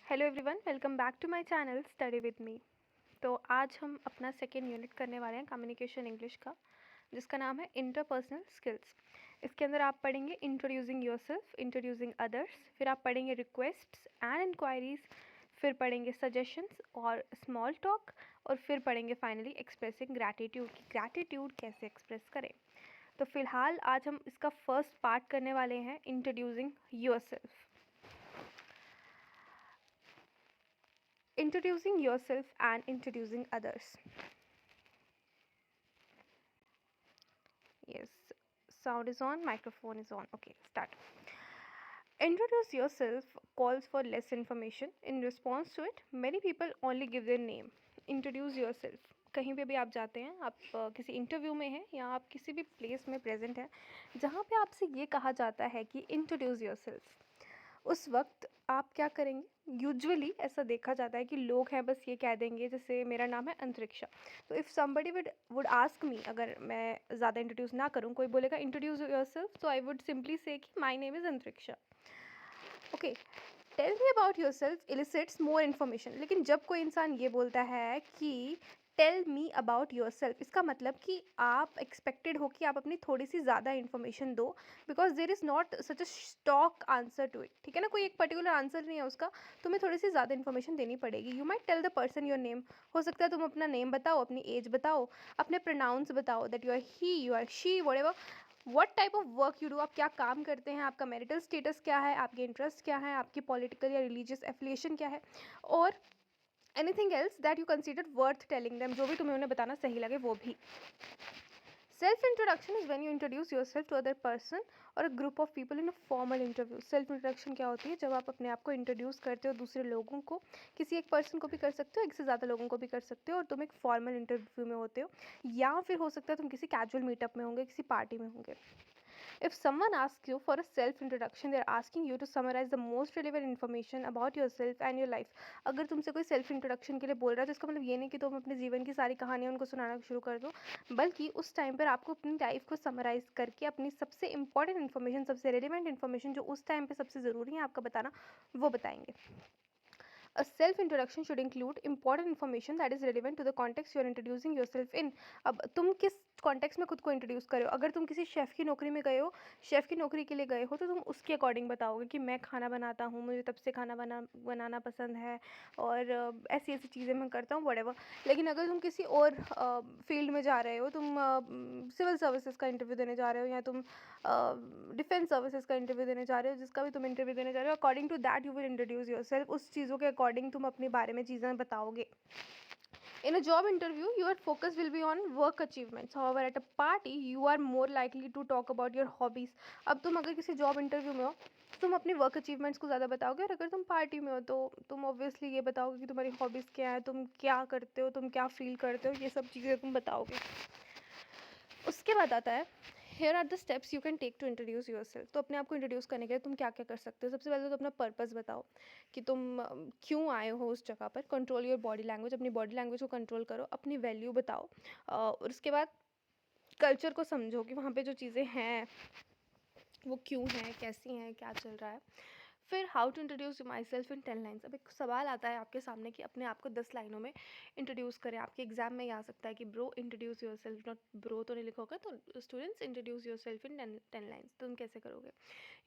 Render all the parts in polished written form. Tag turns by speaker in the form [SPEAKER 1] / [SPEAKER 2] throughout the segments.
[SPEAKER 1] Hello everyone, welcome back to my channel study with me. तो आज हम अपना सेकेंड यूनिट करने वाले हैं कम्युनिकेशन इंग्लिश का, जिसका नाम है इंटरपर्सनल स्किल्स। इसके अंदर आप पढ़ेंगे इंट्रोड्यूसिंग योरसेल्फ, इंट्रोड्यूसिंग अदर्स, फिर आप पढ़ेंगे रिक्वेस्ट्स एंड इंक्वायरीज, फिर पढ़ेंगे सजेशंस और स्मॉल टॉक, और फिर पढ़ेंगे फाइनली एक्सप्रेसिंग ग्रैटिट्यूड की ग्रैटिट्यूड कैसे एक्सप्रेस करें। तो फिलहाल आज हम इसका फर्स्ट पार्ट करने वाले हैं, introducing yourself. Introducing yourself and introducing others. Yes, sound is on, microphone is on. Okay, start. Introduce yourself calls for less information. In response to it, many people only give their name. Introduce yourself. कहीं पे भी आप जाते हैं, आप किसी interview में हैं या आप किसी भी प्लेस में प्रेजेंट हैं जहाँ पे आपसे ये कहा जाता है कि इंट्रोड्यूस योरसेल्फ, उस वक्त आप क्या करेंगे? यूजुअली ऐसा देखा जाता है कि लोग हैं बस ये कह देंगे, जैसे मेरा नाम है अंतरिक्षा, तो if somebody would ask me, अगर मैं ज़्यादा इंट्रोड्यूस ना करूँ, कोई बोलेगा इंट्रोड्यूस योरसेल्फ, तो आई वुड सिंपली से कि my name is Antariksha. Okay, tell me about yourself elicits more information. लेकिन जब कोई इंसान ये बोलता है कि टेल मी अबाउट योरसेल्फ, इसका मतलब कि आप एक्सपेक्टेड हो कि आप अपनी थोड़ी सी ज़्यादा इन्फॉर्मेशन दो, because there is not such a stock answer to it. ठीक है ना, कोई एक पर्टिकुलर आंसर नहीं है उसका, तुम्हें थोड़ी सी ज़्यादा इन्फॉर्मेशन देनी पड़ेगी। You might tell the person your name. हो सकता है तुम अपना नेम बताओ, अपनी एज बताओ, अपने प्रोनाउंस बताओ, that you are he, you are she, whatever, what type of work you do, आप क्या काम करते हैं, आपका मैरिटल स्टेटस क्या है, आपके इंटरेस्ट क्या है, आपकी पॉलिटिकल या रिलीजियस एफिलिएशन क्या है, और anything else that you consider worth telling them, जो भी तुम्हें उन्हें बताना सही लगे वो भी। Self introduction is when you introduce yourself to other person or a group of people in a formal interview. Self introduction क्या होती है? जब आप अपने आप को इंट्रोड्यूस करते हो दूसरे लोगों को, किसी एक पर्सन को भी कर सकते हो, एक से ज़्यादा लोगों को भी कर सकते हो, और तुम एक फॉर्मल इंटरव्यू में होते हो, या फिर हो सकता है तुम किसी कैजुअल मीटअप में होंगे, किसी पार्टी में होंगे। If someone asks you for a self introduction, they are asking you to summarize the most relevant information about yourself and your life. अगर तुमसे कोई सेल्फ इंट्रोडक्शन के लिए बोल रहा है तो इसका मतलब ये नहीं कि तुम अपने जीवन की सारी कहानियाँ उनको सुनाना शुरू कर दो, बल्कि उस टाइम पर आपको अपनी लाइफ को समराइज करके अपनी सबसे इंपॉर्टेंट इन्फॉर्मेशन, सबसे रेलिवेंट इन्फॉर्मेशन जो उस टाइम पे सबसे ज़रूरी है आपका बताना, वो बताएंगे। A self-introduction should include important information that is relevant to the context you are introducing yourself in. अब तुम किस कॉन्टेक्स्ट में खुद को इंट्रोड्यूस कर रहे हो? अगर तुम किसी शेफ़ की नौकरी में गए हो, शेफ़ की नौकरी के लिए गए हो, तो तुम उसके अकॉर्डिंग बताओगे कि मैं खाना बनाता हूँ, मुझे तब से खाना बनाना पसंद है, और ऐसी ऐसी चीज़ें मैं करता हूँ, व्हाटएवर। लेकिन अगर तुम किसी और फील्ड में जा रहे हो, तुम सिविल सर्विसेज का इंटरव्यू देने जा रहे हो, या तुम डिफेंस सर्विसेज का इंटरव्यू देने जा रहे हो, जिसका भी तुम इंटरव्यू देने जा रहे हो, according to that you will introduce yourself. उस चीज़ों के अकॉर्डिंग तुम अपने बारे में चीज़ें बताओगे। In a job interview, your focus will be on work achievements. However, at a party, you are more likely to talk about your hobbies. अब तुम अगर किसी जॉब इंटरव्यू में हो तो तुम अपने वर्क अचीवमेंट्स को ज़्यादा बताओगे, और अगर तुम पार्टी में हो तो तुम ऑब्वियसली ये बताओगे कि तुम्हारी हॉबीज़ क्या है, तुम क्या करते हो, तुम क्या फील करते हो, ये सब चीज़ें तुम बताओगे। उसके बाद आता है here are the steps you can take to introduce yourself. तो अपने आप को इंट्रोड्यूस करने के लिए तुम क्या क्या कर सकते हो? सबसे पहले तो अपना पर्पस बताओ कि तुम क्यों आए हो उस जगह पर। कंट्रोल योर बॉडी लैंग्वेज, अपनी बॉडी लैंग्वेज को कंट्रोल करो। अपनी वैल्यू बताओ, और उसके बाद कल्चर को समझो कि वहाँ पे जो चीज़ें हैं वो क्यों हैं, कैसी हैं, क्या चल रहा है। फिर how to introduce myself in 10 lines. अब एक सवाल आता है आपके सामने कि अपने आप को 10 लाइनों में इंट्रोड्यूस करें। आपके एग्जाम में ये आ सकता है कि bro introduce your self, not bro तो नहीं लिखा होगा, तो students introduce yourself in 10 lines. तो तुम कैसे करोगे?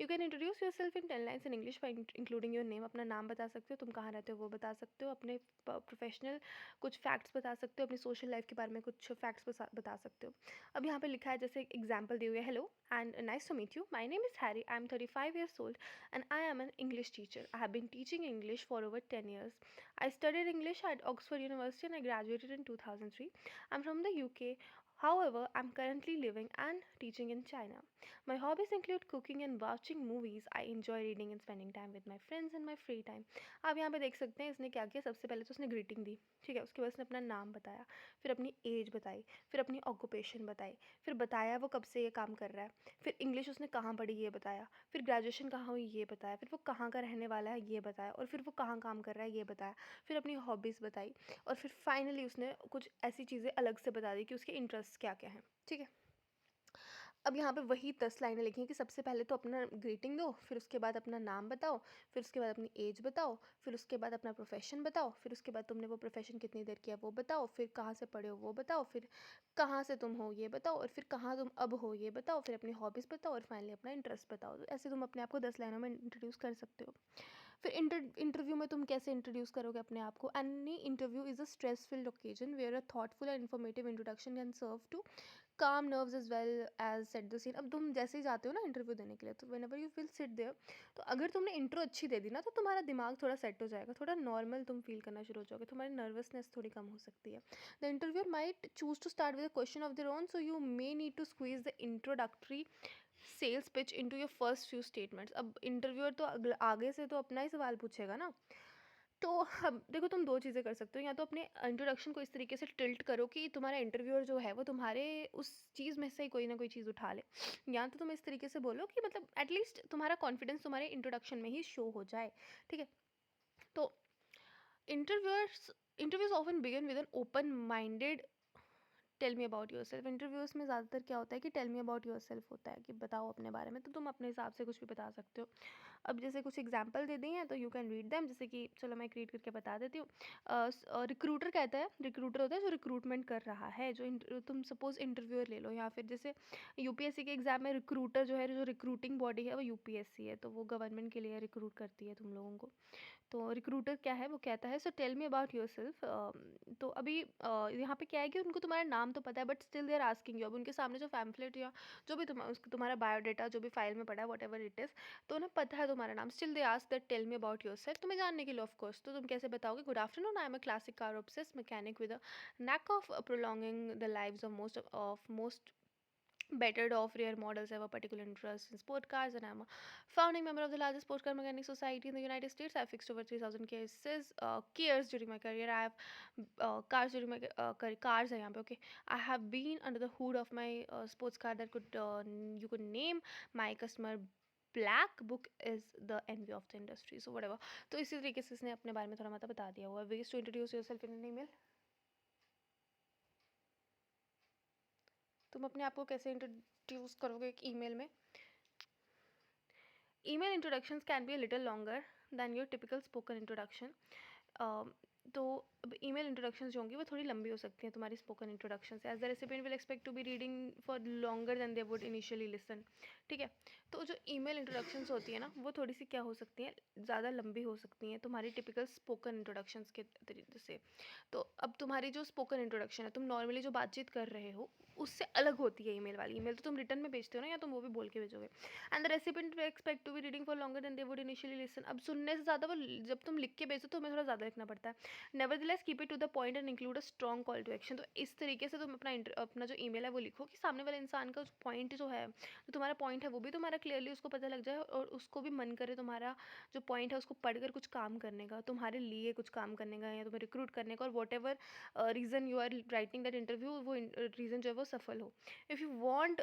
[SPEAKER 1] You can introduce yourself in 10 lines in English by including your name. अपना नाम बता सकते हो, तुम कहाँ रहते हो वो बता सकते हो, अपने प्रोफेशनल कुछ फैक्ट्स बता सकते हो, अपनी सोशल लाइफ के बारे में कुछ फैक्ट्स बता सकते हो। अब यहाँ पे लिखा है, जैसे एग्जाम्पल दिए हुए, hello and nice to meet you. My name is Harry. I am 35 years old and I am an English teacher. I have been teaching English for over 10 years. I studied English at Oxford University and I graduated in 2003. I'm from the UK. However, I'm currently living and teaching in China. My hobbies include cooking and watching movies. I enjoy reading and spending time with my friends in my free time. आप यहाँ पे देख सकते हैं इसने क्या किया। सबसे पहले तो उसने ग्रीटिंग दी, ठीक है, उसके बाद उसने अपना नाम बताया, फिर अपनी एज बताई, फिर अपनी ऑक्यूपेशन बताई, फिर बताया वो कब से ये काम कर रहा है, फिर इंग्लिश उसने कहाँ पढ़ी ये बताया, फिर ग्रेजुएशन कहाँ हुई ये बताया, फिर वो कहाँ का रहने वाला है ये बताया, और फिर वो कहाँ काम कर रहा है ये बताया, फिर अपनी हॉबीज़ बताई, और फिर फाइनली उसने कुछ ऐसी चीज़ें अलग से बता दी कि उसके इंटरेस्ट क्या क्या हैं। ठीक है, अब यहाँ पे वही 10 लाइनें लिखी हैं कि सबसे पहले तो अपना ग्रीटिंग दो, फिर उसके बाद अपना नाम बताओ, फिर उसके बाद अपनी एज बताओ, फिर उसके बाद अपना प्रोफेशन बताओ, फिर उसके बाद तुमने वो प्रोफेशन कितनी देर किया वो बताओ, फिर कहाँ से पढ़े हो वो बताओ, फिर कहाँ से तुम हो ये बताओ, और फिर कहाँ तुम अब हो ये बताओ, फिर अपनी हॉबीज़ बताओ, और फाइनली अपना इंटरेस्ट बताओ। तो ऐसे तुम अपने आप को 10 लाइनों में इंट्रोड्यूस कर सकते हो। फिर इंटरव्यू में तुम कैसे इंट्रोड्यूस करोगे अपने आप को? Any interview is a stress filled occasion where a thoughtful and informative introduction can serve to calm nerves as well as set the scene. अब तुम जैसे ही जाते हो ना इंटरव्यू देने के लिए, तो whenever you will sit there, तो अगर तुमने इंट्रो अच्छी दे दी ना, तो तुम्हारा दिमाग थोड़ा सेट हो जाएगा, थोड़ा नॉर्मल तुम फील करना शुरू हो जाओगे, तुम्हारी नर्वसनेस थोड़ी कम हो सकती है। The interviewer might choose to start with a question of their own, so you may need to squeeze the introductory sales pitch into your first few statements. अब इंटरव्यूअर तो आगे से तो अपना ही सवाल पूछेगा ना, तो अब देखो तुम दो चीज़ें कर सकते हो, या तो अपने इंट्रोडक्शन को इस तरीके से टिल्ट करो कि तुम्हारा इंटरव्यूअर जो है वो तुम्हारे उस चीज़ में से ही कोई ना कोई चीज़ उठा ले, या तो तुम इस तरीके से बोलो कि मतलब एटलीस्ट तुम्हारा कॉन्फिडेंस तुम्हारे इंट्रोडक्शन में ही शो हो जाए, ठीक है। तो interviewers interviews often begin with an open minded tell me about yourself. Interviews में ज़्यादातर क्या होता है कि tell me about yourself होता है, कि बताओ अपने बारे में, तो तुम अपने हिसाब से कुछ भी बता सकते हो। अब जैसे कुछ एग्जांपल दे दी हैं तो यू कैन रीड देम, जैसे कि चलो मैं रीड करके बता देती हूँ। रिक्रूटर कहता है, रिक्रूटर होता है जो रिक्रूटमेंट कर रहा है, तुम सपोज इंटरव्यूअर ले लो, या फिर जैसे यूपीएससी के एग्जाम में रिक्रूटर जो है, जो रिक्रूटिंग बॉडी है वो यूपीएससी है, तो वो गवर्नमेंट के लिए रिक्रूट करती है तुम लोगों को। तो रिक्रूटर क्या है, वो कहता है so tell me about yourself. तो अभी यहाँ पे क्या है कि उनको तुम्हारा नाम तो पता है, but still they are asking you. अब उनके सामने जो पैम्फलेट या जो भी तुम्हारा बायोडाटा जो भी फाइल में पड़ा है, वट एवर इट इज़, तो उन्हें पता है तुम्हारा नाम, still they ask that tell me about yourself, तुम्हें जानने के लिए ऑफ कोर्स। तो तुम कैसे बताओगे? Good afternoon, I am a classic car obsessed mechanic with a knack of prolonging the lives of most bettered off rare models. Have a particular interest in sport cars, and I'm a founding member of the largest sports car mechanic society in the United States. I've fixed over 3,000 cares during my career. I have cars during my cars are यहाँ पे, okay. I have been under the hood of my sports car that you could name. My customer black book is the envy of the industry, so whatever. तो इसी तरीके से इसने अपने बारे में थोड़ा मतलब बता दिया हुआ है। Ways to introduce yourself in an email. तुम अपने आप को कैसे इंट्रोड्यूस करोगे एक ईमेल में? Email introductions can be a little longer then your typical spoken introduction. तो अब ईमेल इंट्रोडक्शंस जो होंगी वो थोड़ी लंबी हो सकती हैं तुम्हारी स्पोकन इंट्रोडक्शन से, as the recipient will expect to be reading for longer than they would initially listen, ठीक है। तो जो ईमेल इंट्रोडक्शंस होती है ना, वो थोड़ी सी क्या हो सकती हैं, ज़्यादा लंबी हो सकती हैं तुम्हारी टिपिकल स्पोकन इंट्रोडक्शंस के तरीके से। तो अब तुम्हारी जो स्पोकन इंट्रोडक्शन है, तुम नॉर्मली जो बातचीत कर रहे हो उससे अलग होती है ईमेल वाली। ईमेल तो तुम रिटर्न में भेजते हो ना, या तुम वो भी बोल के भेजोगे। And the recipient will expect to be reading for longer than they would initially listen. अब सुनने से ज़्यादा वो जब तुम लिख के भेजो तो हमें थोड़ा ज़्यादा लिखना पड़ता है। Nevertheless keep it to the point and include a strong call to action. तो इस तरीके से तुम अपना जो ईमेल है वो लिखो कि सामने वाले इंसान का पॉइंट जो है, जो तुम्हारा पॉइंट है वो भी तुम्हारा क्लियरली उसको पता लग जाए, और उसको भी मन करे तुम्हारा जो पॉइंट है उसको पढ़कर कुछ काम करने का, तुम्हारे लिए कुछ काम करने का, या तुम्हें रिक्रूट करने का, और whatever reason you are writing that interview, वो रीज़न जो है वो सफल हो। If you want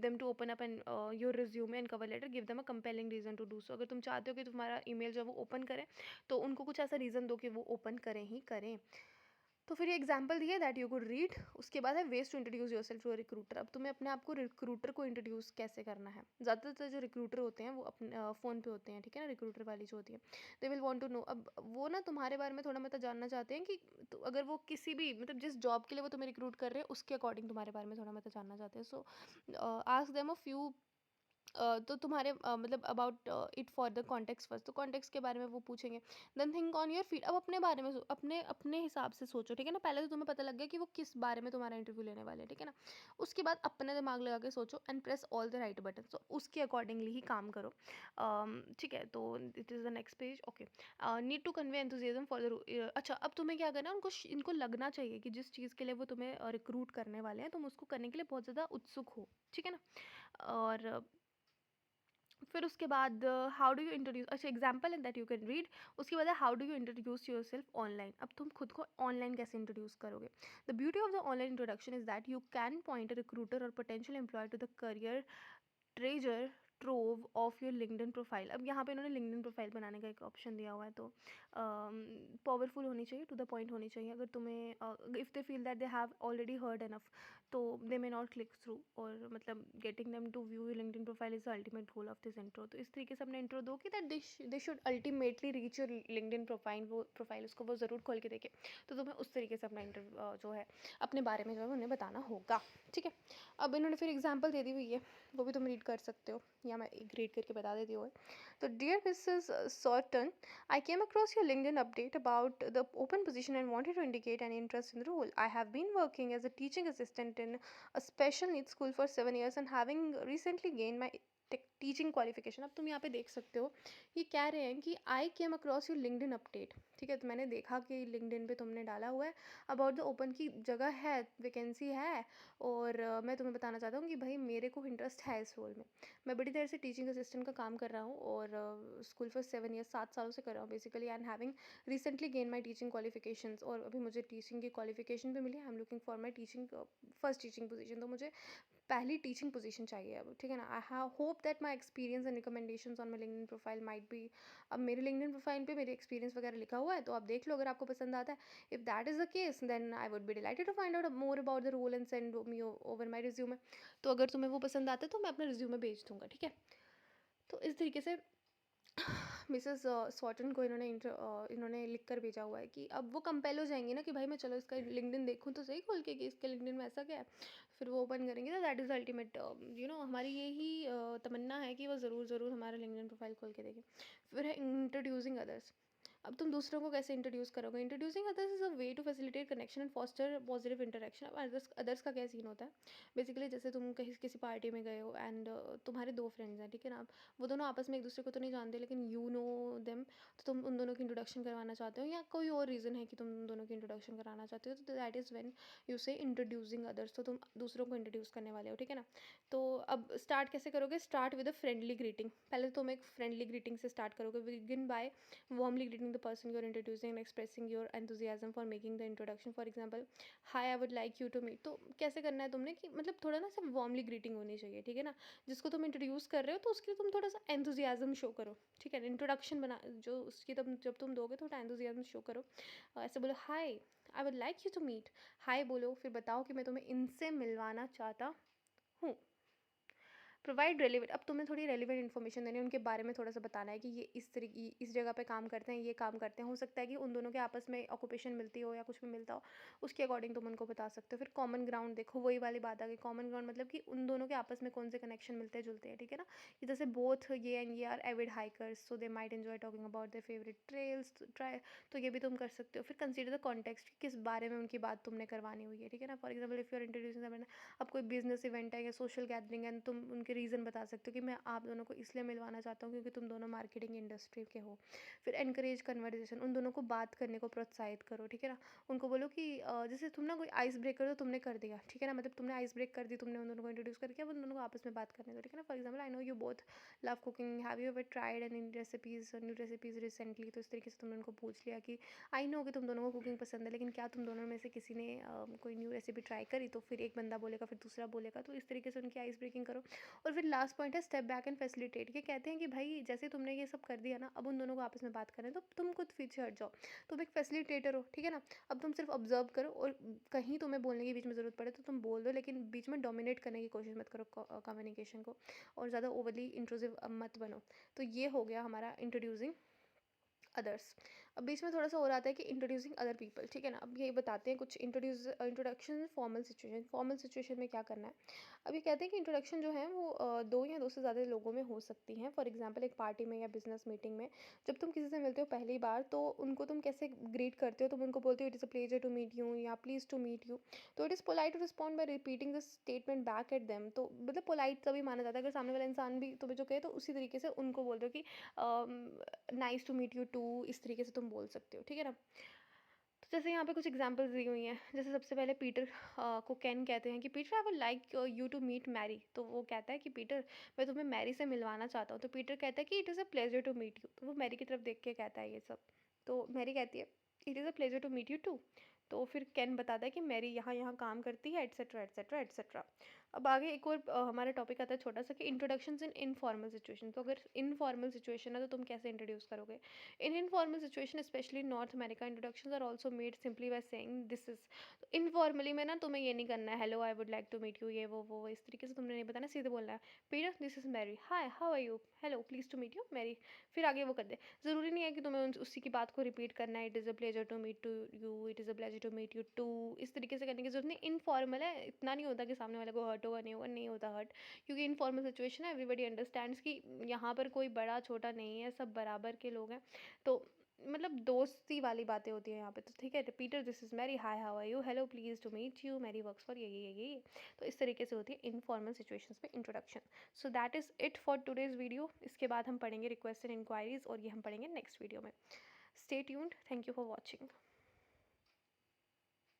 [SPEAKER 1] them to open up and your resume and cover letter, give them a compelling reason to do so. अगर तुम चाहते हो कि तुम्हारा ईमेल जो है वो ओपन करें, तो उनको कुछ ऐसा रीज़न दो कि वो ओपन करें ही करें। तो फिर ये एग्जाम्पल दिए दैट यू कुड रीड। उसके बाद है ways to introduce yourself to a recruiter. अब तुम्हें अपने आप को रिक्रूटर को इंट्रोड्यूस कैसे करना है? ज़्यादातर जो रिक्रूटर होते हैं वो अपने फ़ोन पे होते हैं, ठीक है ना, रिक्रूटर वाली जो होती है, they will want to know. अब वो ना तुम्हारे बारे में थोड़ा मतलब जानना चाहते हैं कि तो अगर वो किसी भी मतलब जिस जॉब के लिए वो तुम्हें रिक्रूट कर रहे हैं उसके अकॉर्डिंग तुम्हारे बारे में थोड़ा मतलब जानना चाहते हैं। So ask them a few. तो तुम्हारे मतलब about it for the context first, तो कॉन्टेक्स्ट के बारे में वो पूछेंगे। Then think on your feet. अब अपने बारे में अपने अपने हिसाब से सोचो, ठीक है ना। पहले तो तुम्हें पता लग गया कि वो किस बारे में तुम्हारा इंटरव्यू लेने वाले हैं, ठीक है ना। उसके बाद अपने दिमाग लगा के सोचो and press all the right button, तो उसके अकॉर्डिंगली ही काम करो। ठीक है, तो it is the next page, okay. Need to convey enthusiasm for the. अच्छा, अब तुम्हें क्या करना है, इनको लगना चाहिए कि जिस चीज़ के लिए वो तुम्हें रिक्रूट करने वाले हैं, तुम उसको करने के लिए बहुत ज़्यादा उत्सुक हो, ठीक है ना। और फिर उसके बाद हाउ डू यू इंट्रोड्यूस, अच्छा एग्जाम्पल है दैट यू कैन रीड। उसके बाद है how do you introduce yourself online. अब तुम खुद को ऑनलाइन कैसे इंट्रोड्यूस करोगे? The beauty of the online introduction is that you can point a recruiter or potential employer to the career treasure trove of your LinkedIn profile. अब यहाँ पे इन्होंने लिंक्डइन प्रोफाइल बनाने का एक ऑप्शन दिया हुआ है, तो पावरफुल होनी चाहिए, टू द पॉइंट होनी चाहिए। अगर तुम्हें if they feel that they have already heard enough, तो they may not click through, और मतलब getting them to view your LinkedIn profile is the ultimate goal of this intro. तो इस तरीके से अपना इंट्रो दो कि that they should ultimately reach your LinkedIn profile उसको वो ज़रूर खोल के देखे। तो तुम्हें उस तरीके से अपना इंटरव्यू जो है अपने बारे में जो है उन्हें बताना होगा, ठीक है। अब इन्होंने फिर एग्जाम्पल दे दी हुई है, वो भी तुम रीड कर सकते हो, या मैं एक रीड करके बता देती हूँ। तो dear Mrs Sorton, I came across your LinkedIn update about the open position and wanted to indicate an interest in the role. I have been working as a teaching assistant in a special needs school for 7 years and having recently gained my teaching qualification. अब तुम यहाँ पे देख सकते हो, ये कह रहे हैं कि I came across your LinkedIn update, ठीक है। तो मैंने देखा कि लिंक्डइन पे तुमने डाला हुआ है अबाउट द ओपन की जगह है, वैकेंसी है, और मैं तुम्हें बताना चाहता हूँ कि भाई मेरे को इंटरेस्ट है इस रोल में। मैं बड़ी देर से टीचिंग असिस्टेंट का काम कर रहा हूँ, और स्कूल फॉर 7 ईयर्स 7 सालों से कर रहा हूँ basically, and having recently gain my teaching qualifications, और अभी मुझे टीचिंग की क्वालिफिकेशन भी मिली। I am looking for my teaching first teaching position. तो मुझे पहली टीचिंग पोजीशन चाहिए अब, ठीक है ना। I have hope that my experience and recommendations on my LinkedIn profile might be. अब मेरे लिंक्डइन प्रोफाइल पे मेरे एक्सपीरियंस वगैरह लिखा हुआ है, तो आप देख लो अगर आपको पसंद आता है। If that is the case then I would be delighted to find out more about the role and send me over my resume. तो अगर तुम्हें वो पसंद आता है तो मैं अपना रिज्यूमे भेज दूँगा, ठीक है। तो इस तरीके से मिसेस स्वॉटन को इन्होंने लिख कर भेजा हुआ है कि अब वो कंपेल हो जाएंगी ना कि भाई मैं चलो इसका लिंक्डइन देखूँ तो सही खोल के कि इसके लिंक्डइन में ऐसा क्या है। फिर वो ओपन करेंगे, तो दैट इज़ अल्टीमेट हमारी यही तमन्ना है कि वो ज़रूर हमारा लिंक्डइन प्रोफाइल खोल के देखें। फिर है इंट्रोड्यूसिंग अदर्स। अब तुम दूसरों को कैसे इंट्रोड्यूस करोगे? Introducing others is a way to facilitate connection and foster positive interaction. अब अदर्स का क्या सीन होता है, बेसिकली जैसे तुम कहीं किसी पार्टी में गए हो एंड तुम्हारे दो फ्रेंड्स हैं, ठीक है ना। अब वो दोनों आपस में एक दूसरे को तो नहीं जानते, लेकिन यू नो देम, तो तुम उन दोनों की इंट्रोडक्शन करवाना चाहते हो, या कोई और रीज़न है कि तुम उन दोनों की इंट्रोडक्शन कराना चाहते हो, तो दैट इज़ व्हेन यू से इंट्रोड्यूसिंग अदर्स। तो तुम दूसरों को इंट्रोड्यूस करने वाले हो, ठीक है ना। तो अब स्टार्ट कैसे करोगे? Start with a friendly greeting. पहले तुम एक फ्रेंडली ग्रीटिंग से स्टार्ट करोगे। Begin by warmly greeting the person you're introducing and expressing your enthusiasm for making the introduction. For example, hi, I would like you to meet। तो कैसे करना है तुमने कि मतलब थोड़ा ना सिर्फ वार्मली ग्रीटिंग होनी चाहिए, ठीक है ना। जिसको तुम इंट्रोड्यूस कर रहे हो तो उसके लिए तुम थोड़ा सा एंथुजियाज्म शो करो, ठीक है। इंट्रोडक्शन बना जो उसकी तब जब तुम दोगे थोड़ा एंथुजियाज्म शो करो। ऐसे बोलो, hi I would like you to meet. Hi बोलो, फिर बताओ कि मैं तुम्हें इनसे मिलवाना चाहता हूँ। Provide relevant. अब तुम्हें थोड़ी रेलिवेंट इन्फॉर्मेशन देनी है, उनके बारे में थोड़ा सा बताना है कि ये इस तरीके इस जगह पे काम करते हैं, ये काम करते हैं। हो सकता है कि उन दोनों के आपस में ऑक्यूपेशन मिलती हो या कुछ भी मिलता हो, उसके अकॉर्डिंग तुम उनको बता सकते हो। फिर कॉमन ग्राउंड देखो, वही वाली बात आ गई। कॉमन ग्राउंड मतलब कि उन दोनों के आपस में कौन से कनेक्शन मिलते जुलते हैं, ठीक है ना। कि जैसे बोथ ये एंड ये are avid hikers, so they might enjoy talking about their favourite trails try. तो ये भी तुम कर सकते हो। फिर कंसीडर द कॉन्टेक्स्ट, किस बारे में उनकी बात तुमने करवानी हुई है, ठीक है ना। For example if you are introducing, अब कोई बिजनेस इवेंट है या सोशल गैदरिंग है, तुम उनके रीज़न बता सकते हो कि मैं आप दोनों को इसलिए मिलवाना चाहता हूँ क्योंकि तुम दोनों मार्केटिंग इंडस्ट्री के हो। फिर एनकरेज कन्वर्सेशन, उन दोनों को बात करने को प्रोत्साहित करो, ठीक है ना। उनको बोलो कि जैसे तुम ना कोई आइस ब्रेकर तो तुमने कर दिया, ठीक है ना। मतलब तुमने आइस ब्रेक कर दी, तुमने उन दोनों को इंट्रोड्यूस करके अब उन दोनों को आपस में बात करने दो, ठीक है ना। For example, I know you both love cooking, have you ever tried and in new recipes recently. तो इस तरीके से तुमने उनको पूछ लिया कि आई नो कि तुम दोनों को कुकिंग पसंद है, लेकिन क्या तुम दोनों में से किसी ने कोई न्यू रेसिपी ट्राई करी? तो फिर एक बंदा बोलेगा, फिर दूसरा बोलेगा। तो इस तरीके से उनकी आइस ब्रेकिंग करो। और फिर लास्ट पॉइंट है स्टेप बैक एंड फैसिलिटेट। ये कहते हैं कि भाई जैसे तुमने ये सब कर दिया ना, अब उन दोनों को आपस में बात करना है, तो तुम खुद पीछे हट जाओ। तुम एक फैसिलिटेटर हो, ठीक है ना। अब तुम सिर्फ ऑब्जर्व करो, और कहीं तुम्हें बोलने की बीच में ज़रूरत पड़े तो तुम बोल दो, लेकिन बीच में डोमिनेट करने की कोशिश मत करो कम्युनिकेशन को, और ज़्यादा ओवरली इंट्रूसिव मत बनो। तो ये हो गया हमारा इंट्रोड्यूसिंग अदर्स। अब बीच में थोड़ा सा और आता है कि इंट्रोड्यूसिंग अदर पीपल, ठीक है ना। अब ये बताते हैं कुछ introduction formal situation. Formal situation में क्या करना है? अब ये कहते हैं कि इंट्रोडक्शन जो है वो दो या दो से ज़्यादा लोगों में हो सकती हैं। फॉर एग्जांपल, एक पार्टी में या बिजनेस मीटिंग में जब तुम किसी से मिलते हो पहली बार, तो उनको तुम कैसे ग्रीट करते हो? तुम उनको बोलते हो it is a pleasure to meet you, या प्लीज टू मीट यू। तो it is polite to respond by repeating the statement back at them. तो मतलब पोलाइट तभी माना जाता है अगर सामने वाला इंसान भी तुम्हें जो कहे, तो उसी तरीके से उनको बोल दो कि nice to meet you too. इस तरीके से तुम बोल सकते हो, ठीक है ना। तो जैसे यहाँ पे कुछ एग्जांपल्स दी हुई हैं। जैसे सबसे पहले पीटर को कैन कहते हैं कि Peter I would like you to meet Mary. तो वो कहता है कि पीटर, मैं तुम्हें मैरी से मिलवाना चाहता हूँ। तो पीटर कहता है कि it is a pleasure to meet you. तो वो मैरी की तरफ देख के कहता है ये सब। तो मैरी कहती है it is a pleasure to meet you too. तो फिर कैन बताता है कि मैरी यहाँ यहाँ काम करती है, एट्सेट्रा एट्सेट्रा एट्सेट्रा। अब आगे एक और हमारा टॉपिक आता है छोटा सा कि इंट्रोडक्शंस इन इनफॉर्मल सिचुएशन। तो अगर इनफॉर्मल सिचुएशन है तो तुम कैसे इंट्रोड्यूस करोगे? In informal situation especially North America, introductions are also made simply by saying this is. Informally में ना तुम्हें ये नहीं करना है hello I would like to meet you, ये वो इस तरीके से तुमने नहीं बताना, सीधे बोलना है Peter this is Mary, hi how are you, hello please to meet you Mary. फिर आगे वो कर दे। ज़रूरी नहीं है कि तुम्हें उसी की बात को रिपीट करना है, it is a pleasure to meet to you, it is a pleasure to meet you too. इस तरीके से करने की जरूरत नहीं, इनफॉर्मल है, इतना नहीं होता कि सामने वाले को हर्ट होगा, नहीं होगा, नहीं होता हर्ट। क्योंकि इनफॉर्मल सिचुएशन है, एवरीबडी अंडरस्टैंड्स कि यहाँ पर कोई बड़ा छोटा नहीं है, सब बराबर के लोग हैं। तो मतलब दोस्ती वाली बातें होती है यहाँ पे। तो ठीक है, Peter this is Mary, hi how are you, hello please to meet you, Mary works for ये। तो इस तरीके से होती है इनफॉर्मल सिचुएशंस में introduction. So that is it for today's video. इसके बाद हम पढ़ेंगे रिक्वेस्ट एंड इंक्वायरीज, और ये हम पढ़ेंगे नेक्स्ट वीडियो में। Stay tuned, thank you for watching.